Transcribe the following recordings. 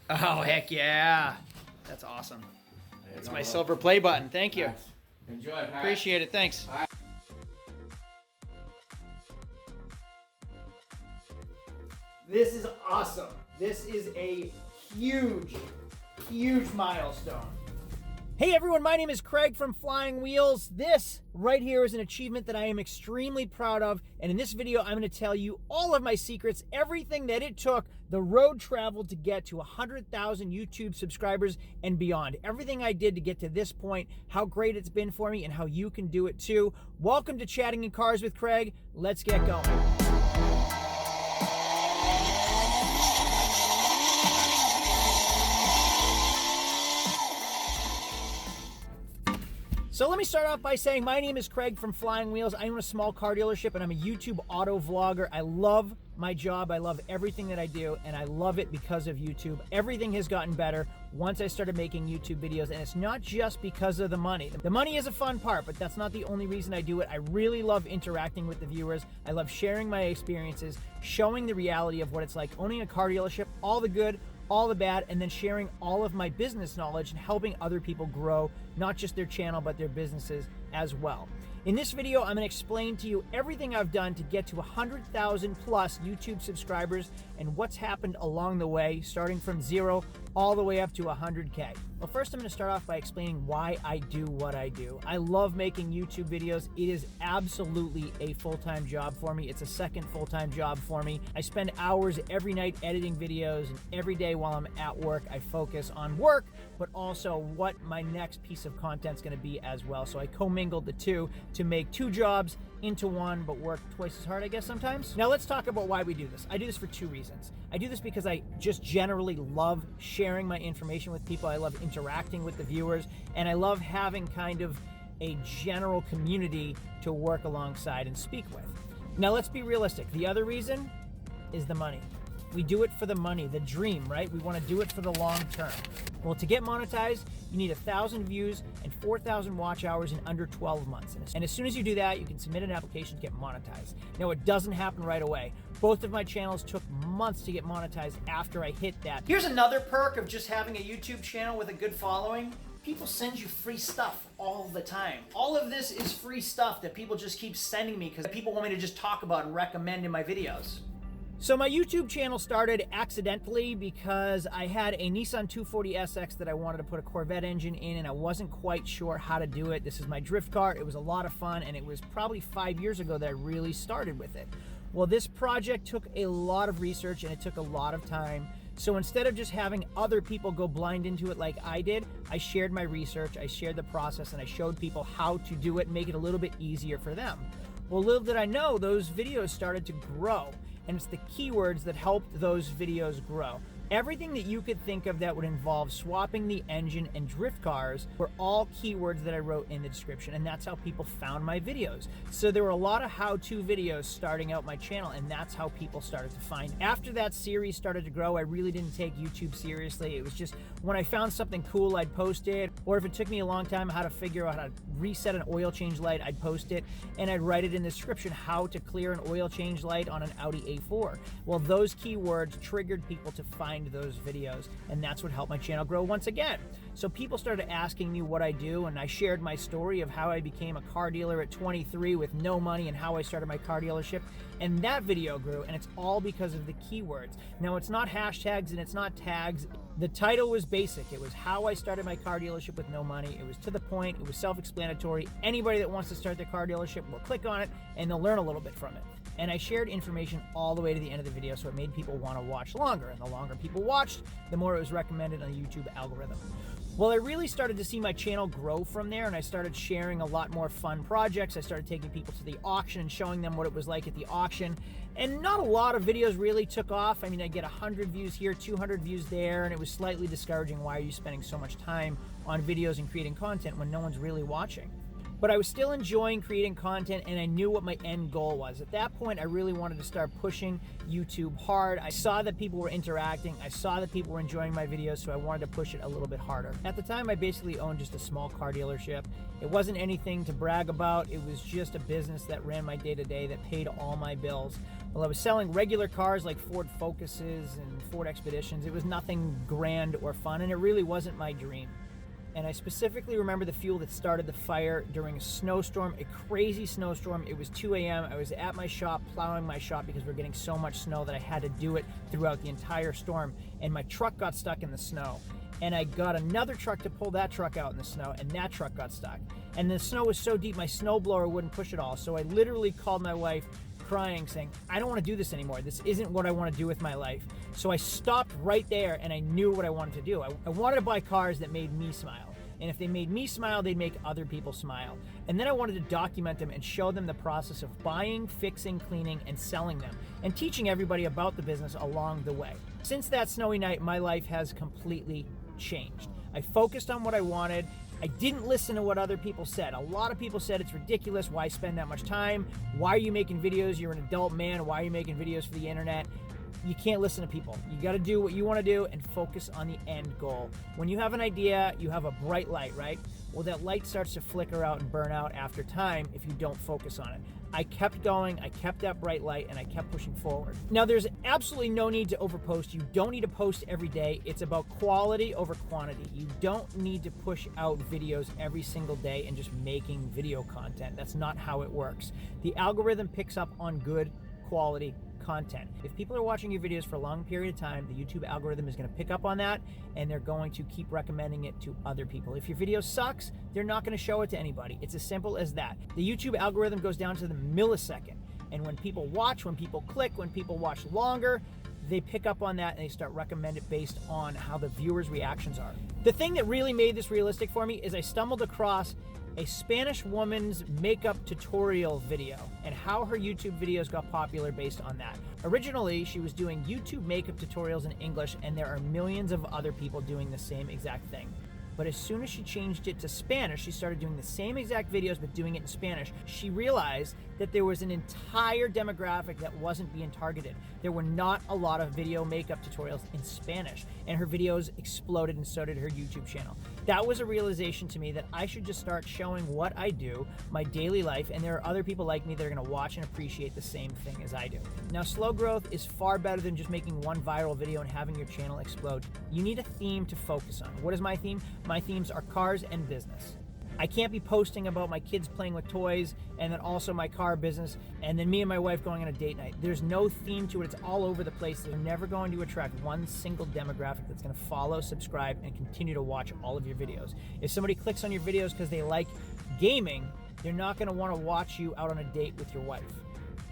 Oh, heck yeah. That's awesome. That's my silver play button. Thank you. Nice. Enjoy. Pat. Appreciate it. Thanks. This is awesome. This is a huge, huge milestone. Hey everyone, my name is Craig from Flying Wheels. This right here is an achievement that I am extremely proud of, and in this video I'm going to tell you all of my secrets, everything that it took, the road travel to get to 100,000 YouTube subscribers and beyond. Everything I did to get to this point, how great it's been for me, and how you can do it too. Welcome to Chatting in Cars with Craig. Let's get going. So let me start off by saying my name is Craig from Flying Wheels. I own a small car dealership and I'm a YouTube auto vlogger. I love my job. I love everything that I do and I love it because of YouTube. Everything has gotten better once I started making YouTube videos, and it's not just because of the money. The money is a fun part, but that's not the only reason I do it. I really love interacting with the viewers. I love sharing my experiences, showing the reality of what it's like owning a car dealership, all the good, all the bad, and then sharing all of my business knowledge and helping other people grow, not just their channel, but their businesses as well. In this video, I'm gonna explain to you everything I've done to get to 100,000 plus YouTube subscribers and what's happened along the way, starting from 0 all the way up to 100K. Well, first I'm gonna start off by explaining why I do what I do. I love making YouTube videos. It is absolutely a full-time job for me. It's a second full-time job for me. I spend hours every night editing videos, and every day while I'm at work, I focus on work, but also what my next piece of content's gonna be as well. So I commingled the two to make two jobs into one, but work twice as hard, I guess, sometimes. Now let's talk about why we do this. I do this for two reasons. I do this because I just generally love sharing my information with people. I love interacting with the viewers, and I love having kind of a general community to work alongside and speak with. Now let's be realistic. The other reason is the money. We do it for the money, the dream, right? We want to do it for the long term. Well, to get monetized, you need 1,000 views and 4,000 watch hours in under 12 months. And as soon as you do that, you can submit an application to get monetized. Now, it doesn't happen right away. Both of my channels took months to get monetized after I hit that. Here's another perk of just having a YouTube channel with a good following. People send you free stuff all the time. All of this is free stuff that people just keep sending me because people want me to just talk about and recommend in my videos. So my YouTube channel started accidentally because I had a Nissan 240SX that I wanted to put a Corvette engine in, and I wasn't quite sure how to do it. This is my drift car. It was a lot of fun, and it was probably 5 years ago that I really started with it. Well, this project took a lot of research and it took a lot of time. So instead of just having other people go blind into it like I did, I shared my research, I shared the process, and I showed people how to do it, make it a little bit easier for them. Well, little did I know, those videos started to grow. And it's the keywords that helped those videos grow. Everything that you could think of that would involve swapping the engine and drift cars were all keywords that I wrote in the description, and that's how people found my videos. So there were a lot of how-to videos starting out my channel, and that's how people started to find. After that series started to grow, I really didn't take YouTube seriously. It was just when I found something cool, I'd post it, or if it took me a long time how to figure out how to reset an oil change light, I'd post it, and I'd write it in the description how to clear an oil change light on an Audi A4. Well, those keywords triggered people to find those videos, and that's what helped my channel grow once again. So people started asking me what I do, and I shared my story of how I became a car dealer at 23 with no money and how I started my car dealership, and that video grew, and it's all because of the keywords. Now, it's not hashtags and it's not tags. The title was basic. It was how I started my car dealership with no money. It was to the point. It was self-explanatory. Anybody that wants to start their car dealership will click on it and they'll learn a little bit from it. And I shared information all the way to the end of the video, so it made people want to watch longer. And the longer people watched, the more it was recommended on the YouTube algorithm. Well, I really started to see my channel grow from there, and I started sharing a lot more fun projects. I started taking people to the auction and showing them what it was like at the auction. And not a lot of videos really took off. I mean, I get 100 views here, 200 views there, and it was slightly discouraging. Why are you spending so much time on videos and creating content when no one's really watching? But I was still enjoying creating content, and I knew what my end goal was. At that point, I really wanted to start pushing YouTube hard. I saw that people were interacting. I saw that people were enjoying my videos, so I wanted to push it a little bit harder. At the time, I basically owned just a small car dealership. It wasn't anything to brag about. It was just a business that ran my day-to-day, that paid all my bills. Well, I was selling regular cars like Ford Focuses and Ford Expeditions. It was nothing grand or fun, and it really wasn't my dream. And I specifically remember the fuel that started the fire during a snowstorm, a crazy snowstorm. It was 2 a.m. I was at my shop, plowing my shop because we're getting so much snow that I had to do it throughout the entire storm. And my truck got stuck in the snow. And I got another truck to pull that truck out in the snow, and that truck got stuck. And the snow was so deep, my snowblower wouldn't push it all. So I literally called my wife, crying, saying, I don't want to do this anymore. This isn't what I want to do with my life. So I stopped right there, and I knew what I wanted to do. I wanted to buy cars that made me smile. And if they made me smile, they'd make other people smile. And then I wanted to document them and show them the process of buying, fixing, cleaning, and selling them, and teaching everybody about the business along the way. Since that snowy night, my life has completely changed. I focused on what I wanted. I didn't listen to what other people said. A lot of people said it's ridiculous. Why spend that much time? Why are you making videos? You're an adult man. Why are you making videos for the internet? You can't listen to people. You got to do what you want to do and focus on the end goal. When you have an idea, you have a bright light, right? Well, that light starts to flicker out and burn out after time if you don't focus on it. I kept going, I kept that bright light, and I kept pushing forward. Now, there's absolutely no need to overpost. You don't need to post every day. It's about quality over quantity. You don't need to push out videos every single day and just making video content. That's not how it works. The algorithm picks up on good quality content. If people are watching your videos for a long period of time, the YouTube algorithm is going to pick up on that, and they're going to keep recommending it to other people. If your video sucks, they're not going to show it to anybody. It's as simple as that. The YouTube algorithm goes down to the millisecond, and when people watch, when people click, when people watch longer, they pick up on that and they start recommend it based on how the viewers' reactions are. The thing that really made this realistic for me is I stumbled across a Spanish woman's makeup tutorial video and how her YouTube videos got popular based on that. Originally, she was doing YouTube makeup tutorials in English, and there are millions of other people doing the same exact thing. But as soon as she changed it to Spanish, she started doing the same exact videos but doing it in Spanish. She realized that there was an entire demographic that wasn't being targeted. There were not a lot of video makeup tutorials in Spanish, and her videos exploded, and so did her YouTube channel. That was a realization to me that I should just start showing what I do, my daily life, and there are other people like me that are gonna watch and appreciate the same thing as I do. Now, slow growth is far better than just making one viral video and having your channel explode. You need a theme to focus on. What is my theme? My themes are cars and business. I can't be posting about my kids playing with toys and then also my car business and then me and my wife going on a date night. There's no theme to it. It's all over the place. They're never going to attract one single demographic that's going to follow, subscribe, and continue to watch all of your videos. If somebody clicks on your videos because they like gaming, they're not going to want to watch you out on a date with your wife.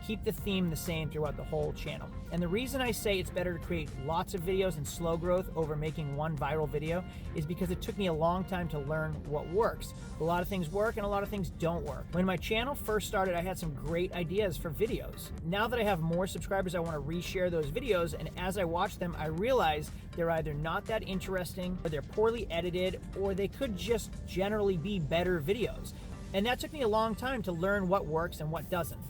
Keep the theme the same throughout the whole channel. And the reason I say it's better to create lots of videos and slow growth over making one viral video is because it took me a long time to learn what works. A lot of things work and a lot of things don't work. When my channel first started, I had some great ideas for videos. Now that I have more subscribers, I want to reshare those videos, and as I watch them, I realize they're either not that interesting, or they're poorly edited, or they could just generally be better videos. And that took me a long time to learn what works and what doesn't.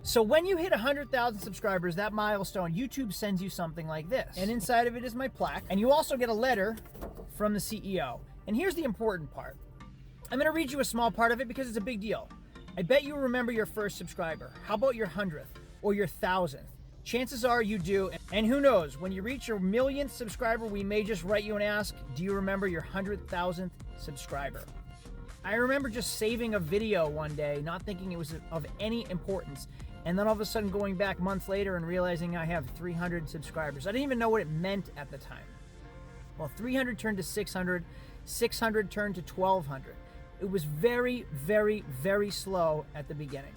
So when you hit 100,000 subscribers, that milestone, YouTube sends you something like this. And inside of it is my plaque. And you also get a letter from the CEO. And here's the important part. I'm gonna read you a small part of it because it's a big deal. I bet you remember your first subscriber. How about your 100th or your 1,000th? Chances are you do. And who knows, when you reach your 1,000,000th subscriber, we may just write you and ask, do you remember your 100,000th subscriber? I remember just saving a video one day, not thinking it was of any importance. And then all of a sudden going back months later and realizing I have 300 subscribers. I didn't even know what it meant at the time. Well, 300 turned to 600, 600 turned to 1,200. It was very, very, very slow at the beginning.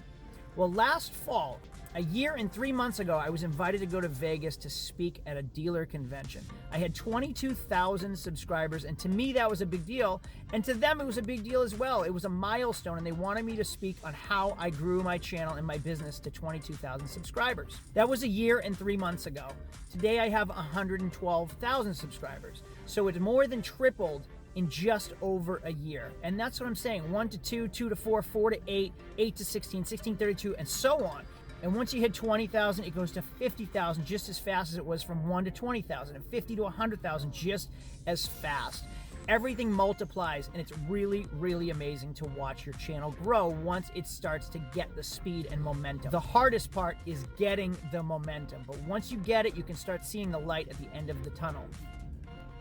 Well, last fall, a year and 3 months ago, I was invited to go to Vegas to speak at a dealer convention. I had 22,000 subscribers, and to me that was a big deal, and to them it was a big deal as well. It was a milestone, and they wanted me to speak on how I grew my channel and my business to 22,000 subscribers. That was a year and 3 months ago. Today I have 112,000 subscribers, so it's more than tripled in just over a year. And that's what I'm saying, 1 to 2, 2 to 4, 4 to 8, 8 to 16, 16 to 32, and so on. And once you hit 20,000, it goes to 50,000 just as fast as it was from 1 to 20,000, and 50 to 100,000 just as fast. Everything multiplies, and it's really, really amazing to watch your channel grow once it starts to get the speed and momentum. The hardest part is getting the momentum, but once you get it, you can start seeing the light at the end of the tunnel.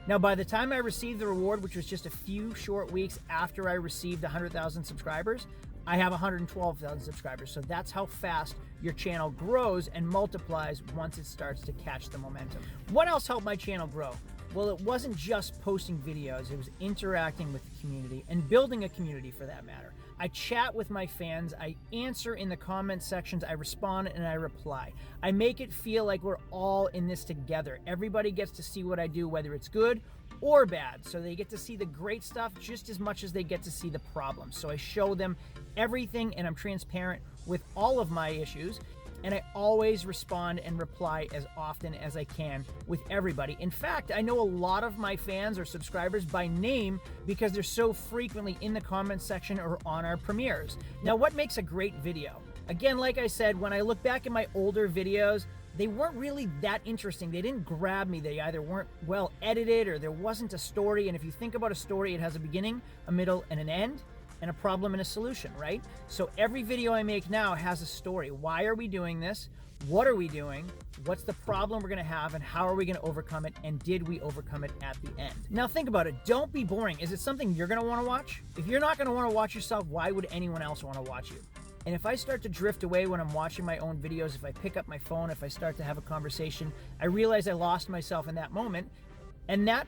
Now, by the time I received the reward, which was just a few short weeks after I received 100,000 subscribers, I have 112,000 subscribers. So that's how fast your channel grows and multiplies once it starts to catch the momentum. What else helped my channel grow? Well, it wasn't just posting videos, it was interacting with the community and building a community for that matter. I chat with my fans, I answer in the comment sections, I respond and I reply. I make it feel like we're all in this together. Everybody gets to see what I do, whether it's good or bad. So they get to see the great stuff just as much as they get to see the problems. So I show them everything and I'm transparent with all of my issues. And I always respond and reply as often as I can with everybody. In fact, I know a lot of my fans or subscribers by name because they're so frequently in the comments section or on our premieres. Now, what makes a great video? Again, like I said, when I look back at my older videos, they weren't really that interesting. They didn't grab me. They either weren't well edited or there wasn't a story. And if you think about a story, it has a beginning, a middle, and an end, and a problem and a solution, right? So every video I make now has a story. Why are we doing this? What are we doing? What's the problem we're gonna have and how are we gonna overcome it? And did we overcome it at the end? Now think about it, don't be boring. Is it something you're gonna wanna watch? If you're not gonna wanna watch yourself, why would anyone else wanna watch you? And if I start to drift away when I'm watching my own videos, if I pick up my phone, if I start to have a conversation, I realize I lost myself in that moment, and that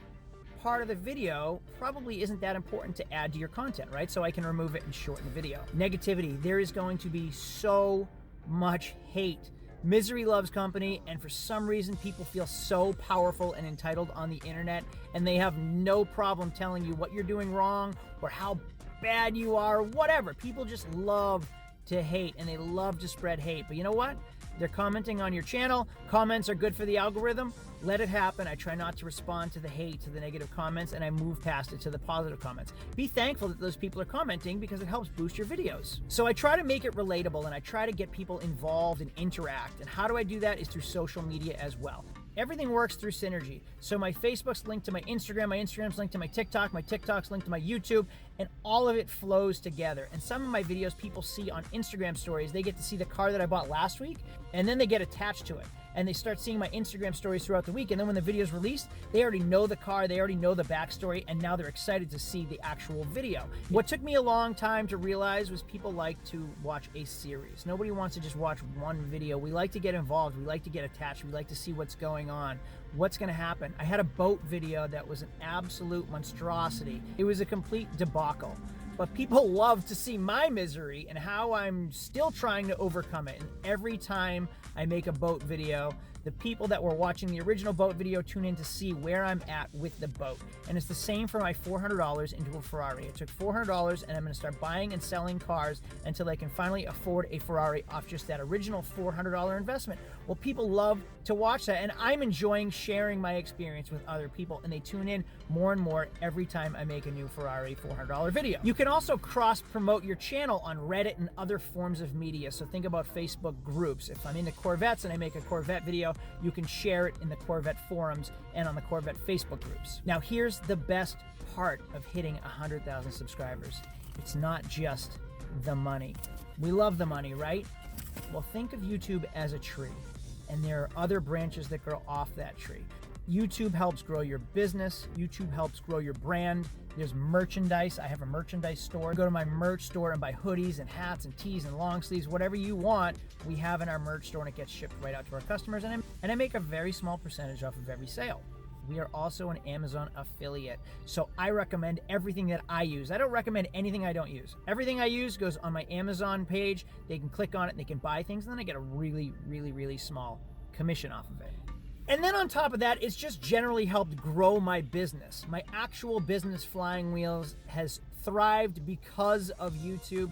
part of the video probably isn't that important to add to your content, right? So I can remove it and shorten the video. Negativity, there is going to be so much hate. Misery loves company, and for some reason people feel so powerful and entitled on the internet, and they have no problem telling you what you're doing wrong or how bad you are, whatever. People just love to hate and they love to spread hate. But you know what? They're commenting on your channel. Comments are good for the algorithm. Let it happen. I try not to respond to the hate, to the negative comments, and I move past it to the positive comments. Be thankful that those people are commenting because it helps boost your videos. So I try to make it relatable and I try to get people involved and interact. And how do I do that is through social media as well. Everything works through synergy. So my Facebook's linked to my Instagram's linked to my TikTok's linked to my YouTube, and all of it flows together. And some of my videos people see on Instagram stories, they get to see the car that I bought last week, and then they get attached to it. And they start seeing my Instagram stories throughout the week, and then when the video's released, they already know the car, they already know the backstory, and now they're excited to see the actual video. What took me a long time to realize was people like to watch a series. Nobody wants to just watch one video. We like to get involved, we like to get attached, we like to see what's going on, what's gonna happen. I had a boat video that was an absolute monstrosity. It was a complete debacle. But people love to see my misery and how I'm still trying to overcome it. And every time I make a boat video, the people that were watching the original boat video tune in to see where I'm at with the boat. And it's the same for my $400 into a Ferrari. I took $400 and I'm gonna start buying and selling cars until I can finally afford a Ferrari off just that original $400 investment. Well, people love to watch that, and I'm enjoying sharing my experience with other people, and they tune in more and more every time I make a new Ferrari $400 video. You can also cross-promote your channel on Reddit and other forms of media. So think about Facebook groups. If I'm into Corvettes and I make a Corvette video, you can share it in the Corvette forums and on the Corvette Facebook groups. Now here's the best part of hitting 100,000 subscribers. It's not just the money. We love the money, right? Well, think of YouTube as a tree, and there are other branches that grow off that tree. YouTube helps grow your business. YouTube helps grow your brand. There's merchandise. I have a merchandise store. Go to my merch store and buy hoodies and hats and tees and long sleeves, whatever you want, we have in our merch store, and it gets shipped right out to our customers. And I make a very small percentage off of every sale. We are also an Amazon affiliate. So I recommend everything that I use. I don't recommend anything I don't use. Everything I use goes on my Amazon page. They can click on it and they can buy things, and then I get a really, really, really small commission off of it. And then on top of that, it's just generally helped grow my business. My actual business, Flying Wheels, has thrived because of YouTube.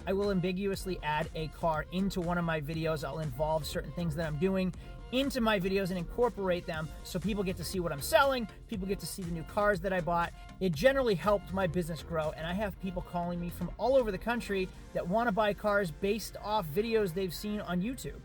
I will ambiguously add a car into one of my videos. I'll involve certain things that I'm doing into my videos and incorporate them so people get to see what I'm selling, people get to see the new cars that I bought. It generally helped my business grow, and I have people calling me from all over the country that want to buy cars based off videos they've seen on YouTube.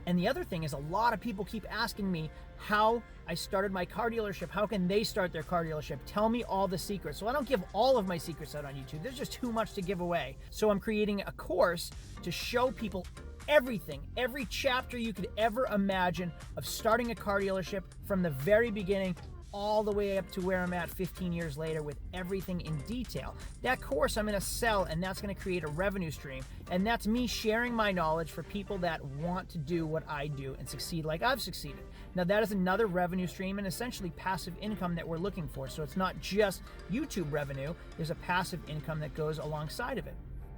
And the other thing is, a lot of people keep asking me how I started my car dealership. How can they start their car dealership? Tell me all the secrets. So I don't give all of my secrets out on YouTube. There's just too much to give away. So I'm creating a course to show people everything, every chapter you could ever imagine of starting a car dealership from the very beginning all the way up to where I'm at 15 years later with everything in detail. That course I'm going to sell, and that's going to create a revenue stream. And that's me sharing my knowledge for people that want to do what I do and succeed like I've succeeded. Now that is another revenue stream and essentially passive income that we're looking for. So it's not just YouTube revenue, there's a passive income that goes alongside of it.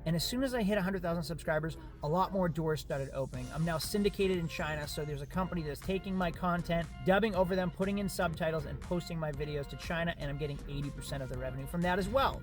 And as soon as I hit 100,000 subscribers, a lot more doors started opening. I'm now syndicated in China, so there's a company that's taking my content, dubbing over them, putting in subtitles, and posting my videos to China, and I'm getting 80% of the revenue from that as well.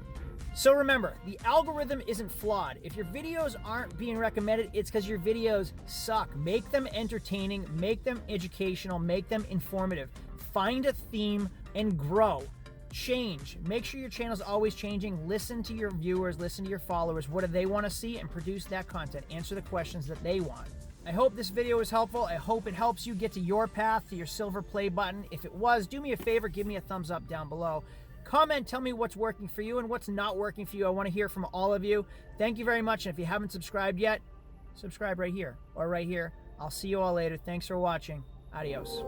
So remember, the algorithm isn't flawed. If your videos aren't being recommended, it's because your videos suck. Make them entertaining, make them educational, make them informative. Find a theme and grow. Change. Make sure your channel is always changing. Listen to your viewers, listen to your followers. What do they want to see? And produce that content. Answer the questions that they want. I hope this video was helpful. I hope it helps you get to your path, to your silver play button. If it was, do me a favor, give me a thumbs up down below. Comment, tell me what's working for you and what's not working for you. I want to hear from all of you. Thank you very much. And if you haven't subscribed yet, subscribe right here or right here. I'll see you all later. Thanks for watching. Adios.